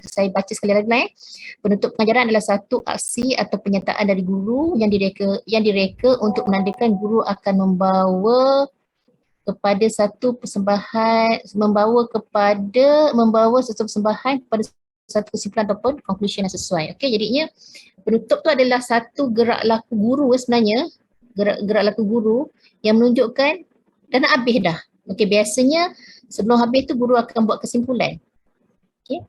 Saya baca sekali lagi lah. Penutup pengajaran adalah satu aksi atau pernyataan dari guru yang direka untuk menandakan guru akan membawa kepada satu persembahan, membawa satu persembahan kepada satu kesimpulan ataupun conclusion yang sesuai. Okey, jadinya penutup tu adalah satu gerak laku guru sebenarnya, gerak laku guru yang menunjukkan dah nak habis dah. Okey, biasanya sebelum habis tu guru akan buat kesimpulan. Okey.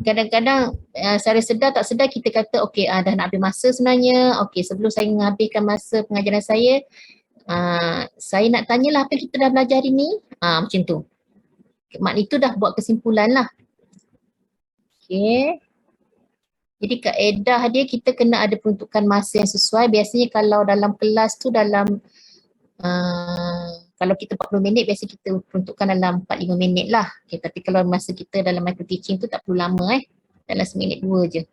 Kadang-kadang secara sedar tak sedar kita kata okey dah nak habis masa sebenarnya. Okey, sebelum saya menghabiskan masa pengajaran saya nak tanyalah apa yang kita dah belajar hari ni. Macam tu. Maknanya itu dah buat kesimpulan lah. Okay. Jadi kaedah dia kita kena ada peruntukan masa yang sesuai. Biasanya kalau dalam kelas tu kalau kita 40 minit biasa kita peruntukkan dalam 45 minit lah. Okay, tapi kalau masa kita dalam micro teaching tu tak perlu lama dalam seminit 2 je.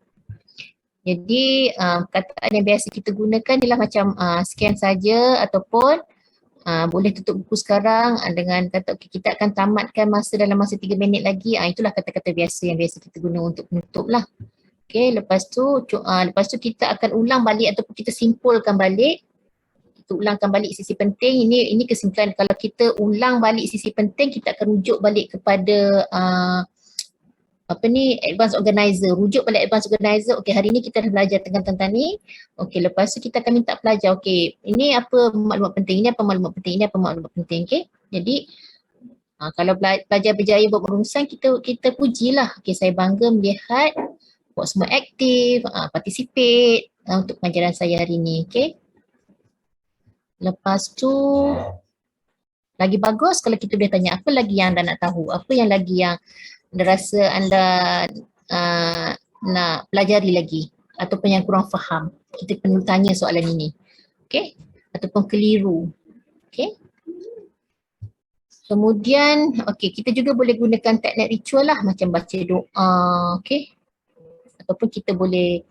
Jadi kataan yang biasa kita gunakan ialah macam scan saja ataupun boleh tutup buku sekarang dengan kata okay, kita akan tamatkan masa dalam masa 3 minit lagi. Itulah kata-kata biasa yang biasa kita guna untuk menutup lah. Okay, lepas tu kita akan ulang balik ataupun kita simpulkan balik. Kita ulangkan balik sisi penting. Ini kesimpulan. Kalau kita ulang balik sisi penting, kita akan rujuk balik kepada advanced organizer, rujuk balik advanced organizer. Okey, hari ni kita dah belajar tentang ni. Okey, lepas tu kita akan minta pelajar, okey, ini apa maklumat penting, ini apa maklumat penting, ini apa maklumat penting, okey. Jadi kalau pelajar berjaya buat perumusan, kita pujilah. Okey, saya bangga melihat buat semua aktif, participate untuk pengajaran saya hari ni, okey. Lepas tu lagi bagus kalau kita boleh tanya apa lagi yang anda nak tahu, apa yang lagi yang anda rasa anda nak pelajari lagi ataupun yang kurang faham. Kita perlu tanya soalan ini. Okay? Ataupun keliru. Okay? Kemudian, okay, kita juga boleh gunakan teknik ritual lah macam baca doa. Okay? Ataupun kita boleh,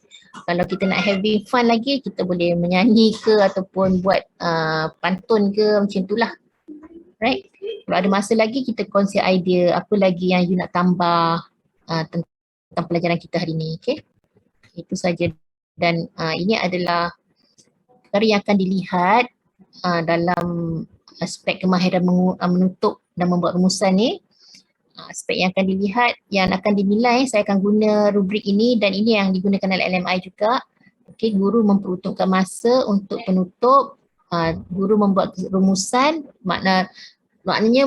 kalau kita nak having fun lagi, kita boleh menyanyi ke ataupun buat pantun ke macam itulah. Right? Kalau ada masa lagi kita kongsi idea apa lagi yang you nak tambah tentang pelajaran kita hari ni. Okay? Itu saja. Dan ini adalah perkara yang akan dilihat dalam aspek kemahiran menutup dan membuat rumusan ni. Aspek yang akan dilihat, yang akan dinilai, saya akan guna rubrik ini dan ini yang digunakan oleh LMI juga. Okay, guru memperuntukkan masa untuk penutup, guru membuat rumusan, maknanya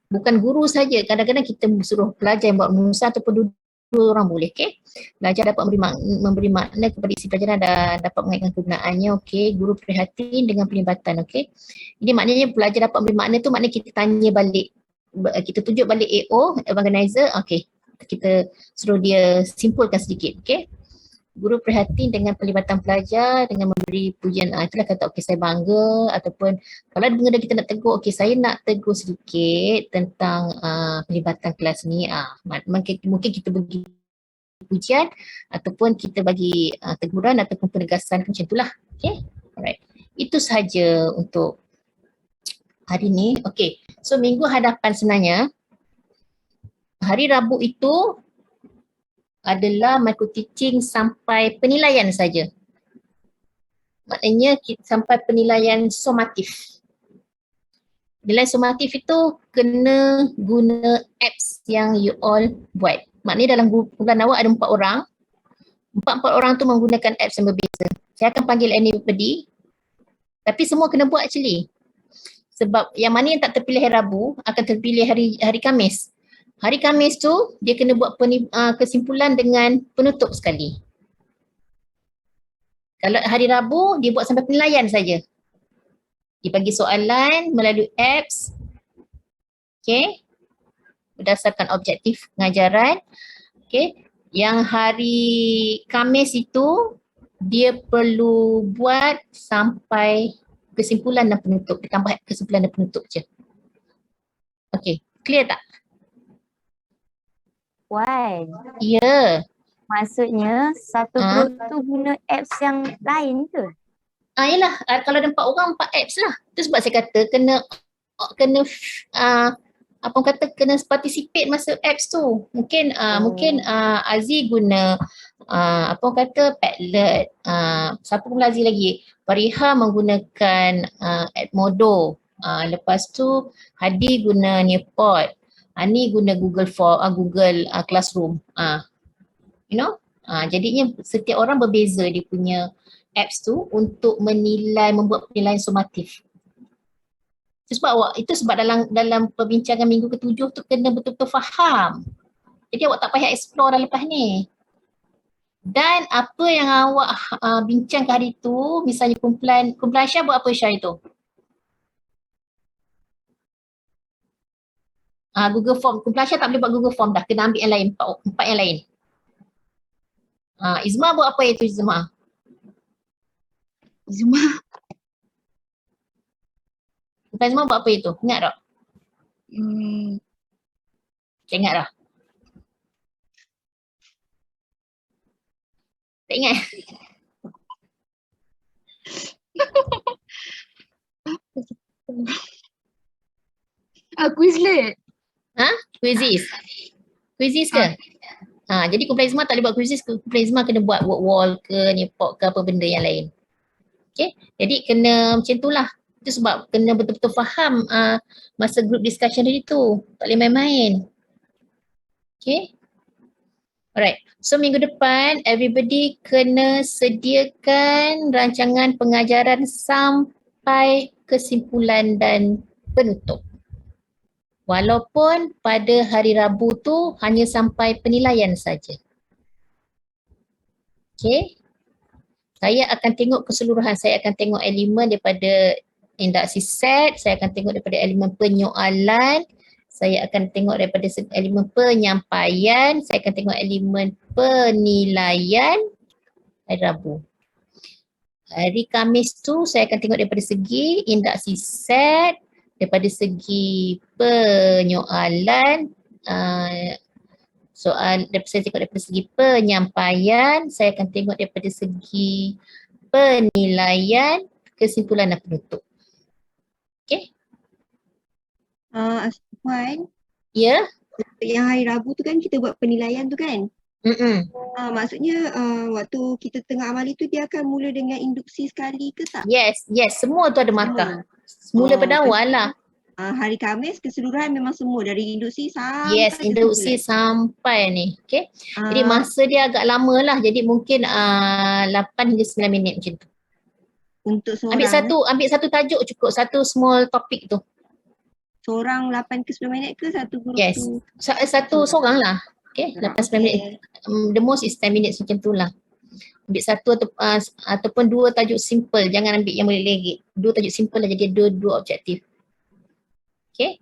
bukan guru saja, kadang-kadang kita suruh pelajar yang buat rumusan ataupun dua orang boleh, okay. Pelajar dapat memberi makna kepada isi pelajaran dan dapat mengaitkan kegunaannya, okay. Guru prihatin dengan pelibatan, okay. Jadi maknanya pelajar dapat memberi makna tu maknanya kita tanya balik, kita tunjuk balik AO, organizer, okay. Kita suruh dia simpulkan sedikit, okay. Guru prihatin dengan pelibatan pelajar dengan memberi pujian, itulah kata okey saya bangga, ataupun kalau ada benda kita nak tegur, okey saya nak tegur sedikit tentang pelibatan kelas ni, mungkin kita bagi pujian ataupun kita bagi teguran ataupun penegasan macam itulah. Okay, alright. Itu sahaja untuk hari ni. Okay, so minggu hadapan sebenarnya hari Rabu itu adalah micro teaching sampai penilaian saja. Maknanya sampai penilaian sumatif. Penilaian sumatif itu kena guna apps yang you all buat. Maknanya dalam kumpulan awak ada 4 orang. 4 orang tu menggunakan apps yang berbeza. Saya akan panggil anybody. Tapi semua kena buat actually. Sebab yang mana yang tak terpilih hari Rabu akan terpilih hari Khamis. Hari Khamis tu dia kena buat kesimpulan dengan penutup sekali. Kalau hari Rabu dia buat sampai penilaian saja. Dia bagi soalan melalui apps. Okay. Berdasarkan objektif pengajaran. Okay. Yang hari Khamis itu dia perlu buat sampai kesimpulan dan penutup. Ditambah kesimpulan dan penutup je. Okay. Clear tak? Wan. Ya. Maksudnya satu group tu guna apps yang lain ke? Yelah, kalau ada 4 orang 4 apps lah. Itu sebab saya kata kena apa orang kata kena participate masa apps tu. Mungkin Aziz guna apa orang kata Padlet. Siapa pula Aziz lagi? Fariha menggunakan Edmodo. Lepas tu Hadi guna Nearpod. Ani guna Google Classroom. You know? Jadinya setiap orang berbeza dia punya apps tu untuk membuat penilaian sumatif. Itu sebab dalam perbincangan minggu ke-7 tu kena betul-betul faham. Jadi awak tak payah explore dah lepas ni. Dan apa yang awak bincang hari tu, misalnya kumpulan Syah buat apa Syah itu? Google Form. Kumpulan Syah tak boleh buat Google Form dah. Kena ambil yang lain, empat yang lain. Izma buat apa itu Izma? Kumpulan Izma buat apa itu? Ingat tak? Tak ingat dah? Tak ingat? Quizlet. Quizzes ke? Jadi kumpulan Izma tak boleh buat quizzes, kumpulan Izma kena buat work wall ke, Nearpod ke apa benda yang lain. Okay, jadi kena macam tu lah. Itu sebab kena betul-betul faham masa group discussion tadi tu. Tak boleh main-main. Okay. Alright, so minggu depan everybody kena sediakan rancangan pengajaran sampai kesimpulan dan penutup. Walaupun pada hari Rabu tu hanya sampai penilaian saja. Okay. Saya akan tengok keseluruhan. Saya akan tengok elemen daripada induksi set. Saya akan tengok daripada elemen penyoalan. Saya akan tengok daripada elemen penyampaian. Saya akan tengok elemen penilaian hari Rabu. Hari Khamis tu saya akan tengok daripada segi induksi set, daripada segi penyoalan, saya tengok daripada segi penyampaian, saya akan tengok daripada segi penilaian, kesimpulan dan penutup. Okay? Puan, Ya? yang hari Rabu tu kan kita buat penilaian tu kan? Maksudnya waktu kita tengah amali tu dia akan mula dengan induksi sekali ke tak? Yes, semua tu ada markah. Semula pada awal lah. Hari Khamis keseluruhan memang semua dari induksi sampai Yes, induksi sampai ni. Okay. Jadi masa dia agak lama lah. Jadi mungkin 8 hingga 9 minit macam tu. Untuk seorang. Ambil satu tajuk cukup. Satu small topik tu. Seorang 8 ke 9 minit ke satu group yes. tu? Satu seorang lah. Okay, 8-9 minit. The most is 10 minutes macam tu lah. Ambil satu ataupun dua tajuk simple. Jangan ambil yang boleh legit. Dua tajuk simple lah jadi dua objektif. Okay.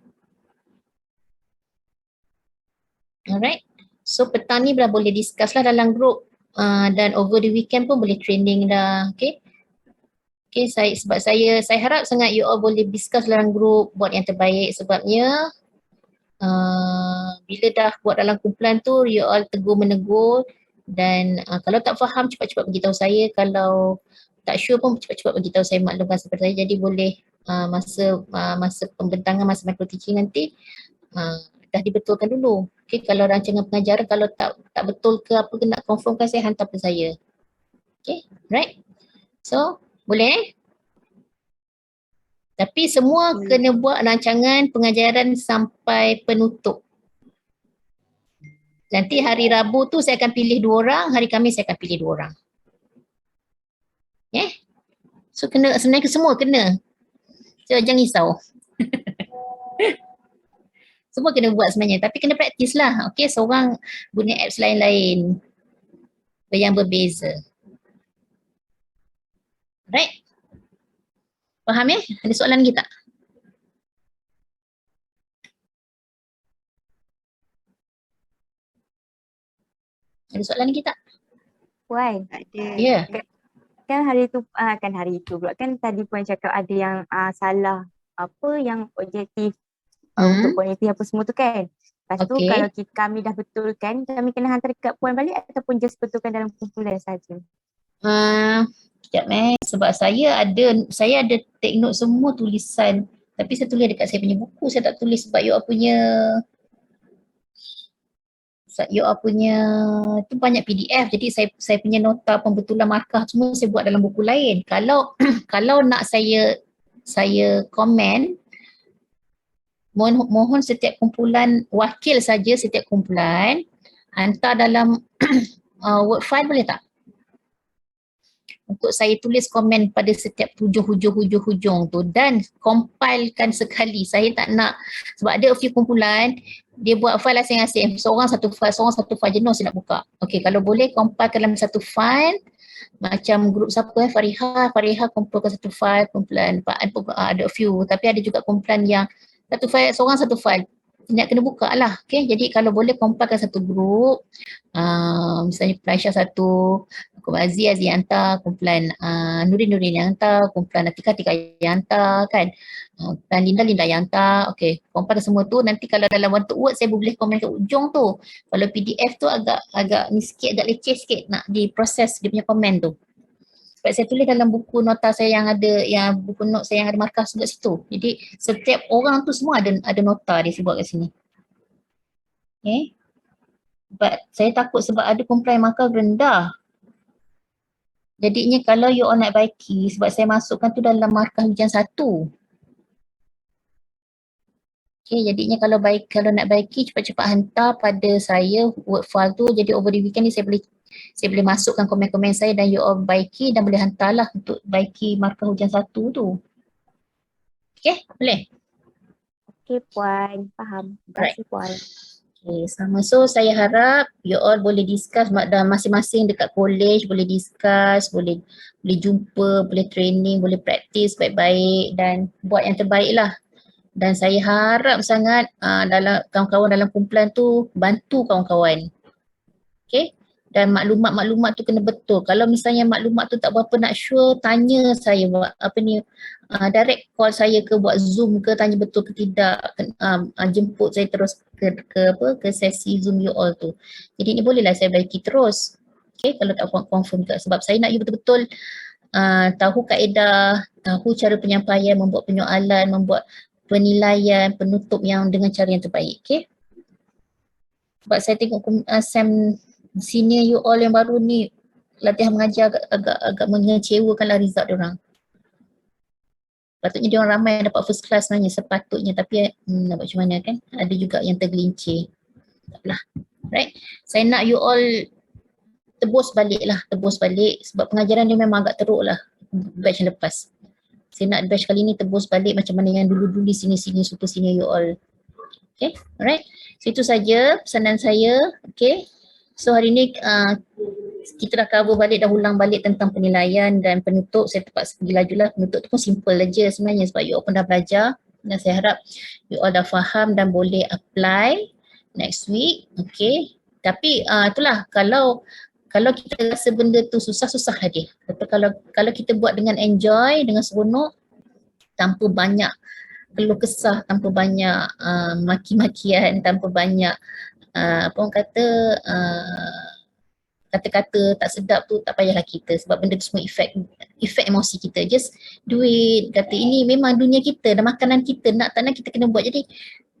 Alright. So petang ni dah boleh discuss lah dalam group. Dan over the weekend pun boleh training dah. Okay. Okay, sebab saya harap sangat you all boleh discuss dalam group, buat yang terbaik sebabnya bila dah buat dalam kumpulan tu, you all tegur menegur dan kalau tak faham cepat-cepat beritahu saya, kalau tak sure pun cepat-cepat beritahu saya, maklumkan seperti saya, jadi boleh masa pembentangan, masa micro teaching nanti dah dibetulkan dulu. Okay, kalau rancangan pengajaran kalau tak betul ke apa kena confirmkan, saya hantar ke saya. Okay, right? So, boleh Tapi semua kena buat rancangan pengajaran sampai penutup. Nanti hari Rabu tu saya akan pilih 2 orang, hari Khamis saya akan pilih 2 orang. So sebenarnya semua kena. So jangan risau. Semua kena buat sebenarnya, tapi kena praktis lah. Okay, seorang guna apps lain-lain yang berbeza. Right? Faham ya? Ada soalan lagi tak? Ada soalan lagi tak? Puan. Ada. Ya. Kan hari tu pula kan tadi Puan cakap ada yang salah apa yang objektif untuk politik apa semua tu kan. Lepas tu kalau kami dah betulkan, kami kena hantar dekat Puan balik ataupun just betulkan dalam kumpulan saja. Sekejap sebab saya ada take note semua tulisan Tapi saya tulis dekat saya punya buku, saya tak tulis sebab you all punya tu banyak PDF, jadi saya punya nota pembetulan markah semua saya buat dalam buku lain. Kalau kalau nak saya komen, mohon setiap kumpulan wakil saja setiap kumpulan hantar dalam Word file boleh tak? Untuk saya tulis komen pada setiap hujung tu dan compilekan sekali. Saya tak nak, sebab ada a few kumpulan dia buat file asing-asing, seorang satu file jenuh saya nak buka. Okey, kalau boleh compilekan dalam satu file, macam grup siapa Fariha kumpulkan satu file, kumpulan ada a few, tapi ada juga kumpulan yang satu file, seorang satu file nak kena buka lah. Okay, jadi kalau boleh compilekan satu grup, misalnya Aisyah satu, kumpulan Aziz yang hantar, kumpulan Nurin yang hantar, kumpulan Atika yang hantar kan, dan Linda yang hantar. Okay, compile semua tu, nanti kalau dalam bentuk Word saya boleh komen ke ujung tu. Kalau PDF tu agak ni sikit, agak leceh sikit nak diproses dia punya komen tu. Sebab saya tulis dalam buku nota saya yang buku note saya yang ada markah dekat situ. Jadi setiap orang tu semua ada nota dia saya buat kat sini. Okay. But saya takut sebab ada kumpulan markah rendah. Jadinya kalau you all nak baiki, sebab saya masukkan tu dalam markah hujan 1. Okay, jadinya kalau nak baiki cepat-cepat hantar pada saya Word file tu, jadi over the weekend ni saya boleh masukkan komen-komen saya dan you all baiki dan boleh hantarlah untuk baiki markah hujan 1 tu. Okay, boleh? Okay Puan, faham. Terima kasih Puan. Okay, sama. So saya harap you all boleh discuss dan masing-masing dekat college boleh discuss, boleh jumpa, boleh training, boleh praktis baik-baik dan buat yang terbaik lah. Dan saya harap sangat dalam kawan-kawan dalam kumpulan tu bantu kawan-kawan. Okay? Dan maklumat-maklumat tu kena betul. Kalau misalnya maklumat tu tak berapa nak sure, tanya saya direct call saya ke buat Zoom ke, tanya betul ke tidak, jemput saya terus ke sesi Zoom you all tu. Jadi ni bolehlah saya baiki terus. Okay, kalau tak confirm juga, sebab saya nak you betul-betul tahu kaedah, tahu cara penyampaian, membuat penyoalan, membuat penilaian, penutup yang dengan cara yang terbaik. Okay? Sebab saya tengok Sam senior you all yang baru ni latihan mengajar agak mengecewakanlah result diorang. Patutnya diorang ramai dapat first class sebenarnya sepatutnya, tapi nak buat macam mana kan? Ada juga yang tergelincir. Taklah. Right? Saya nak you all tebus balik sebab pengajaran dia memang agak teruk lah batch yang lepas. Saya nak batch kali ni tebus balik macam mana yang dulu-dulu sini super senior you all. Okay, alright. So itu saja pesanan saya. Okay. So hari ni kita dah cover balik, dah ulang balik tentang penilaian dan penutup. Saya terpaksa pergi laju lah. Penutup tu pun simple aja sebenarnya sebab you all pun dah belajar. Dan saya harap you all dah faham dan boleh apply next week. Okay. Tapi itulah kalau kita rasa benda tu susah lah dia. Tapi kalau kita buat dengan enjoy, dengan seronok, tanpa banyak keluh kesah, tanpa banyak maki-makian, tanpa banyak kata-kata tak sedap tu, tak payahlah kita sebab benda tu semua efek emosi kita. Just do it. Kata ini memang dunia kita dan makanan kita, nak tak nak kita kena buat. Jadi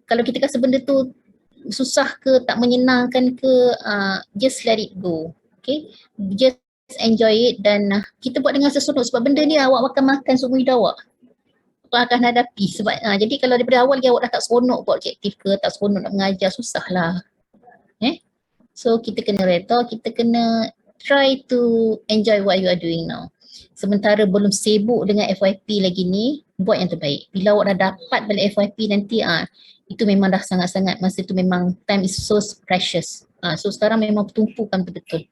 kalau kita rasa benda tu susah ke, tak menyenangkan ke, just let it go. Okay, just enjoy it dan kita buat dengan seronok sebab benda ni awak makan seumur hidup awak akan hadapi. Sebab jadi kalau daripada awal lagi awak dah tak seronok buat objektif ke, tak seronok nak mengajar, susah lah. So kita kena reda, kita kena try to enjoy what you are doing now. Sementara belum sibuk dengan FYP lagi ni, buat yang terbaik. Bila awak dah dapat balik FYP nanti, itu memang dah sangat-sangat, masa tu memang time is so precious. So sekarang memang tumpukan betul-betul.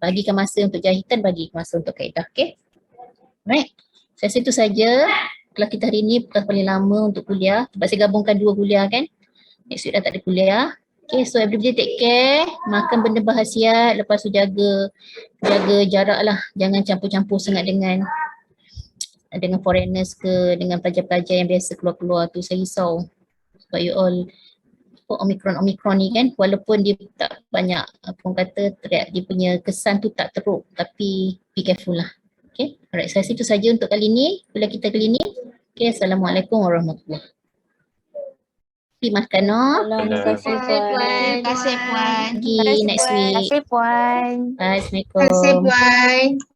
Bagikan masa untuk jahitan, bagi masa untuk kaedah. Okay? Right. Sesi itu saja. Kelas kita hari ni kelas paling lama untuk kuliah. Sebab saya gabungkan 2 kuliah kan. Next week dah tak ada kuliah. Okay, so everybody take care. Makan benda berkhasiat. Lepas tu jaga jarak lah. Jangan campur-campur sangat dengan foreigners ke, dengan pelajar-pelajar yang biasa keluar-keluar tu. Saya risau. Sebab you all Omicron ni kan, walaupun dia tak banyak dia punya kesan tu tak teruk, tapi be careful lah. Okay, alright, saya itu saja untuk kali ni, kuliah kita kali ni. Okay, Assalamualaikum warahmatullahi wabarakatuh. Terima kasih Mas Kano. Terima kasih Puan. Terima kasih Puan. Pergi next Terima week. kasih Puan. Bye, Terima kasih Assalamualaikum. Puan.